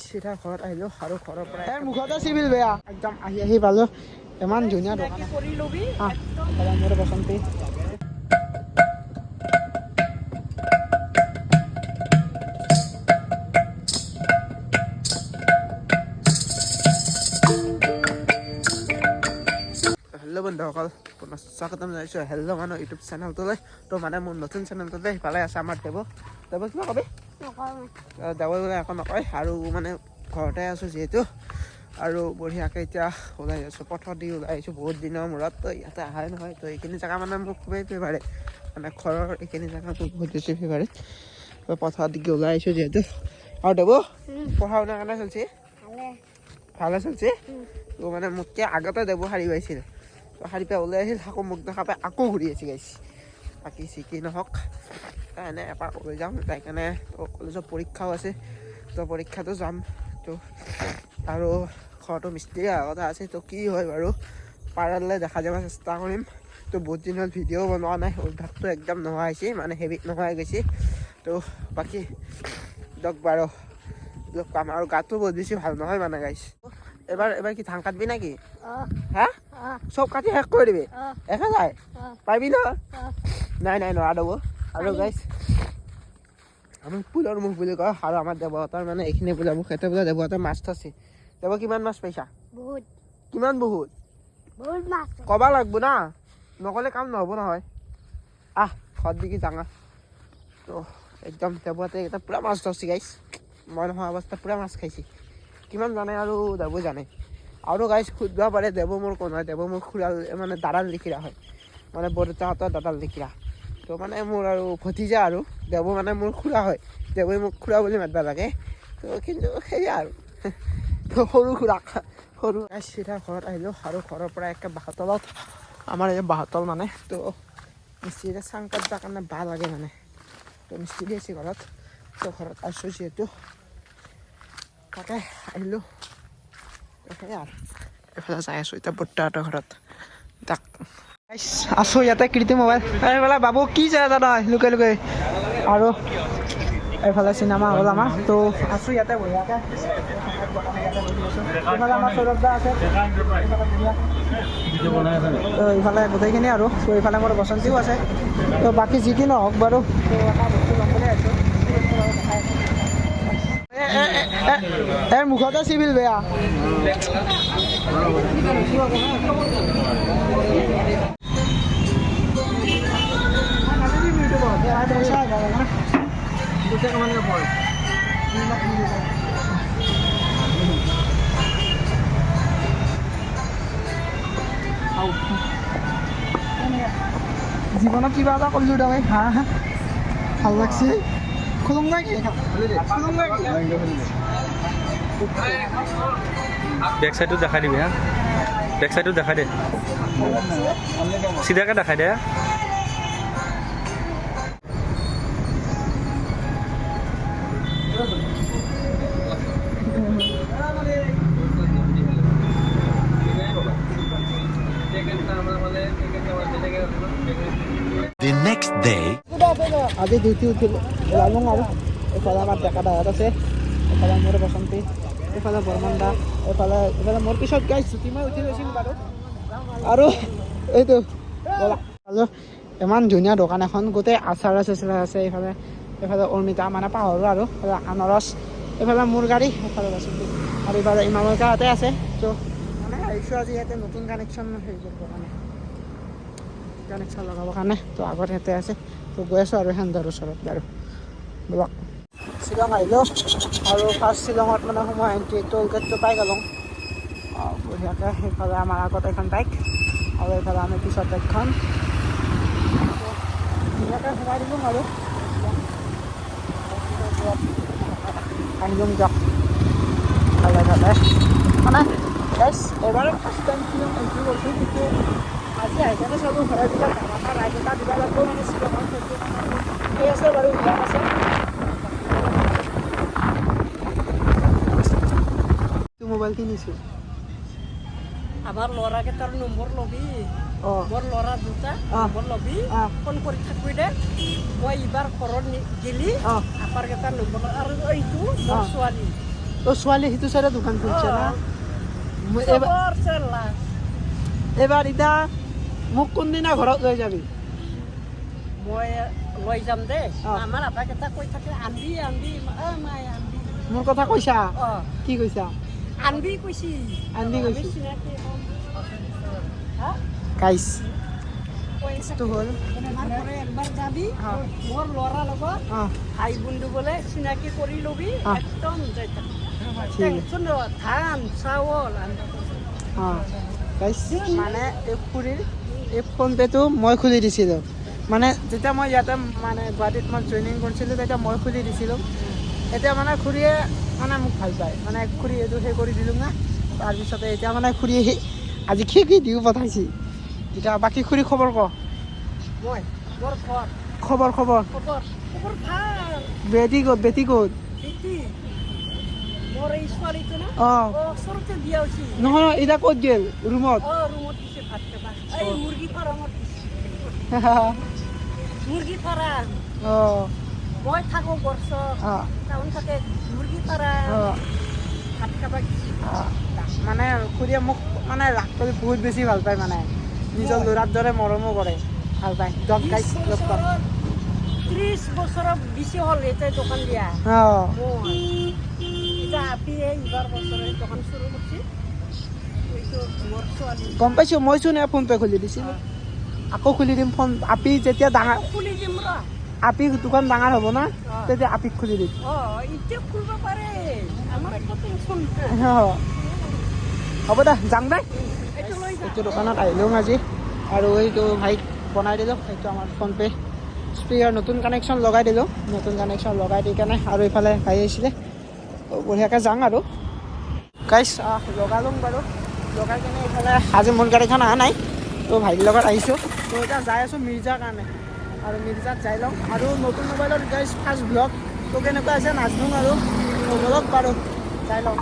চিধা ঘৰত আহিলোঁ আৰু ঘৰৰ পৰা মুখতে চিভিল বেয়া একদম আহি পালোঁ ইমান ধুনীয়া দোকান মোৰ বসন্তী হেল্ল' বন্ধুসকল পুনৰ স্বাগতম জনাইছোঁ হেল্ল' মানুহ ইউটিউব চেনেলটোলৈ তো মানে মোৰ নতুন চেনেলটোতে সিফালে আছে আমাৰ দেৱ কিবা কবি দেৱ একো নকয় আৰু মানে ঘৰতে আছোঁ যিহেতু আৰু বঢ়িয়াকৈ এতিয়া ওলাই আছোঁ পথৰ দি ওলাই আহিছোঁ বহুত দিনৰ মূৰত তো ইয়াতে অহাই নহয় তো এইখিনি জেগা মানে মোৰ খুবেই ফেভাৰেট মানে ঘৰৰ এইখিনি জেগা মোৰ বহুত বেছি ফেভাৰেট তো পথৰ দিকে ওলাই আহিছোঁ যিহেতু আৰু দেৱ পঢ়া শুনা কেনে চলিছে ভালে চলিছে তো মানে মোতকৈ আগতে দেৱ শাৰী পাইছিল তো শাৰী পাই ওলাই আহিছিল আকৌ মোক দেখা পাই আকৌ ঘূৰি আহিছে গাইছ বাকী চিকি নহওক এনে এপাক ওলাই যাম তাই কাৰণে তো কলেজৰ পৰীক্ষাও আছে তো পৰীক্ষাটো যাম তো আৰু ঘৰতো মিস্ত্ৰী অহা কথা আছে তো কি হয় বাৰু পাৰালে দেখা যাব চেষ্টা কৰিম তো বহুত দিন হ'ল ভিডিঅ' বনোৱা নাই অভ্যাসটো একদম নোহোৱা হৈছে মানে হেবিট নোহোৱা হৈ গৈছে তো বাকী দিয়ক বাৰু দিয়ক কাম আৰু গাটো বহুত বেছি ভাল নহয় মানে গাইছ এবাৰ কি ধান কাটবি নাকি হা চব কাটি শেষ কৰি দিবি একে যায় পাৰিবি ন নাই নোৱাৰা দেব আৰু গাইছ আমি পুলৰ মুখ বুলি কওঁ আৰু আমাৰ দেৱহঁতৰ মানে এইখিনি পূজা মুখ সেইটো বোলে দেৱহঁতৰ মাছ থৈছে দেৱ কিমান মাছ পাইছা বহুত কিমান বহুত মাছ ক'ব লাগব না নক'লে কাম নহ'ব নহয় ঘৰত দিকে ডাঙৰ তো একদম দেৱহঁতে এটা পূৰা মাছ ধৰছি গাইছ মই নোহোৱা অৱস্থাত পূৰা মাছ খাইছে কিমান জানে আৰু দেৱ জানে আৰু গাইছ সুধিব পাৰে দেৱ মোৰ কোন হয় দেৱ মোৰ খুৰাল মানে দাদাৰ লিখিৰা হয় মানে বৰদেউতাহঁতৰ দাদাৰ লিখিৰা তো মানে মোৰ আৰু ভতিজা আৰু দেৱ মানে মোৰ খুৰা হয় দেৱই মোক খুৰা বুলি মাতিব লাগে তো কিন্তু সেয়া আৰু তো সৰু খুৰা সৰু চিধা ঘৰত আহিলোঁ আৰু ঘৰৰ পৰা একে বাঁহতলত আমাৰ এই বাঁহতল মানে তো মিস্ত্ৰীৰে চাং কাটিবৰ কাৰণে বাঁহ লাগে মানে তো মিস্ত্ৰী আছে ঘৰত তো ঘৰত আছোঁ যিহেতু তাকে আহিলোঁ সেয়া আৰু এইফালে যাই আছোঁ এতিয়া বৰ্তাহঁতৰ ঘৰত তাক আছোঁ ইয়াতে কৃতি মোবাইল এইফালে বাবু কি যায় জানা লুকাই আৰু এইফালে চিনেমা হ'ল আমাৰ তো আছোঁ ইয়াতে বঢ়িয়াকৈ এইফালে আমাৰ সৌৰভদা আছে তো এইফালে গোটেইখিনি আৰু তো এইফালে মোৰ বসন্তীও আছে তো বাকী যি কি নহওক বাৰু তো এটা বস্তু ল'ম বুলি আহিছোঁ মুখতে চিভিল বেয়া জীৱনত কিবা এটা কৰিলোঁ তাৰমানে ভাল লাগছে খুলুং না কি বেক সাইডটো দেখাই দিবি হা বেক সাইডটো দেখাই দে চিধাকে দেখাই দে The next day. আজি ডিউটি উঠিলোঁ ওলালোঁ আৰু এইফালে আমাৰ ডেকা দাহঁত আছে এইফালে মোৰ বসন্তী এইফালে বৰমন্দা এইফালে মোৰ পিছত গাই ছুটি মই উঠি লৈছিলোঁ বাৰু আৰু এইটো ইমান ধুনীয়া দোকান এখন গোটেই আচাৰ আছে এইফালে অৰ্মিতা মানে পাহৰোঁ আৰু আনাৰস এইফালে মোৰ গাড়ী এইফালে বসন্তী আৰু এইফালে ইমামৰ গাঁৱতে আছে তো মানে আহিছোঁ আজি ইয়াতে নতুন কানেকশ্যন হেৰি কৰিবৰ কাৰণে কানেকশ্যন লগাবৰ কাৰণে তো আগত ইয়াতে আছে তো গৈ আছোঁ আৰু সেন্দৰ ওচৰত বাৰু বলক শ্বিলং আহিলোঁ আৰু ফাৰ্ষ্ট শ্বিলঙত মানে সোমাই এণ্ট্ৰি টোল গেটটো পাই গ'লোঁ বঢ়িয়াকৈ সেইফালে আমাৰ আগত এখন বাইক আৰু এইফালে আমি পিছত বাইকখন ধুনীয়াকৈ সোমাই দিলোঁ আৰু আহিলোঁ যাওক ভালে মানে গাইছ এবাৰ ফাৰ্ষ্ট টাইম শ্বিলং এণ্ট্ৰি কৰিছোঁ কিন্তু আজি আহি কেনে চালোঁ ঘৰবিলাক ধামাকা ৰাইড এটা দিব লাগিব মানে শ্বিলঙত সেই আছে বাৰু ইয়াত আছে মোবাইল কিনিছোঁ আমাৰ ল'ৰাকেইটাৰ নম্বৰ ল'বি মোৰ ল'ৰা দুটা নম্বৰ ল'বি ফোন কৰি থাকবি দে মই এইবাৰ ঘৰত গেলি আপাৰকেইটাৰ নম্বৰ আৰু এইটো মোৰ ছোৱালী ছোৱালী সিটো চাইডে দোকান খুলিছে না চবৰ চেলা এইবাৰ এতিয়া মোক কোনদিনা ঘৰত লৈ যাবি মই লৈ যাম দে অ। আমাৰ আপাকেইটা কৈ থাকে আনবি আনবি মাই আনবি মোৰ কথা কৈছা অঁ কি কৈছা আনবি কৈছি আনবি কৈছি। আমি চিনাকি হ'ম। হা গাইছ কৈ এইটো হ'ল আমাৰ ঘৰে একবাৰ যাবি অ। মোৰ ল'ৰা লগত অঁ ভাই বন্ধু বোলে চিনাকি কৰি ল'বি অ। একদম যাই থাক ঠিক টেনচন নল'বা ধান চাউল আনবা অঁ গাইছ মানে এই খুৰীৰ এই ফোনপে'টো মই খুলি দিছিলোঁ মানে যেতিয়া মই ইয়াতে মানে গুৱাহাটীত মই জইনিং কৰিছিলোঁ তেতিয়া মই খুলি দিছিলোঁ এতিয়া মানে খুৰীয়ে মানে মোক ভাল পায় মানে খুৰী এইটো সেই কৰি দিলোঁ না তাৰপিছতে এতিয়া মানে খুৰী আজি কি দিও পঠাইছি এতিয়া বাকী খুৰী খবৰ ক মই মোৰ ঘৰ খবৰ খবৰ খবৰ ভাল বেটি ক'ত বেটি ক'ত বেটি মোৰ এই ছোৱালীটো না অঁ ওচৰতে বিয়া হৈছে নহয় এতিয়া ক'ত গ'ল ৰুমত ৰুমত দিছে ভাত খাবা এই মুৰ্গী ফাৰ্মত দিছে মুৰ্গী ফাৰ্ম অঁ মই থাকোঁ গড়চক অঁ টাউন থাকে মুৰ্গী ফাৰ্ম অঁ ভাত খাবা দিছে মানে খুৰীয়ে মোক মানে ৰাগ কৰি বহুত বেছি ভাল পায় মানে নিজৰ ল'ৰাৰ দৰে মৰমো কৰে ভাল পায় জব গাইছ লগ পাম 30 বছৰৰ বেছি হ'ল এতিয়া দোকান দিয়া অঁ মই এতিয়া আপি এইবাৰ বছৰে দোকান চুৰু কৰিছে এইটো মোৰ ছোৱালী গম পাইছোঁ মই চোন ফোনপে' খুলি দিছিলোঁ আকৌ খুলি দিম ফোন আপি যেতিয়া ডাঙৰ খুলি দিম ৰ আপি দোকান ডাঙৰ হ'ব না অঁ। তেতিয়া আপিক খুলি দিম এতিয়া খুলিব পাৰে আমাৰ একো টেনশ্যন নাই অঁ হ'ব দে যাম দে এইটো লৈ যা এইটো দোকানত আহিলোঁ আজি আৰু এইটো ভাইক বনাই দিলোঁ এইটো আমাৰ ফোনপে' স্পীকাৰ নতুন কানেকশ্যন লগাই দিলোঁ নতুন কানেকশ্যন লগাই দি কেনে আৰু এইফালে ভাই আহিছিলে বঢ়িয়াকৈ যাওঁ আৰু গাইছ লগালোঁ বাৰু লগাই কেনে এইফালে আজি মোৰ গাড়ীখন অহা নাই তো ভাইটিৰ লগত আহিছোঁ তো এতিয়া যাই আছোঁ মিৰ্জাৰ কাৰণে আৰু মিৰ্জাত যাই লওঁ আৰু নতুন মোবাইলত গাইছ ফাৰ্ষ্ট ব্লগ তো কেনেকুৱা আছে নাজানো আৰু ব্লগ বাৰু যাই লওঁ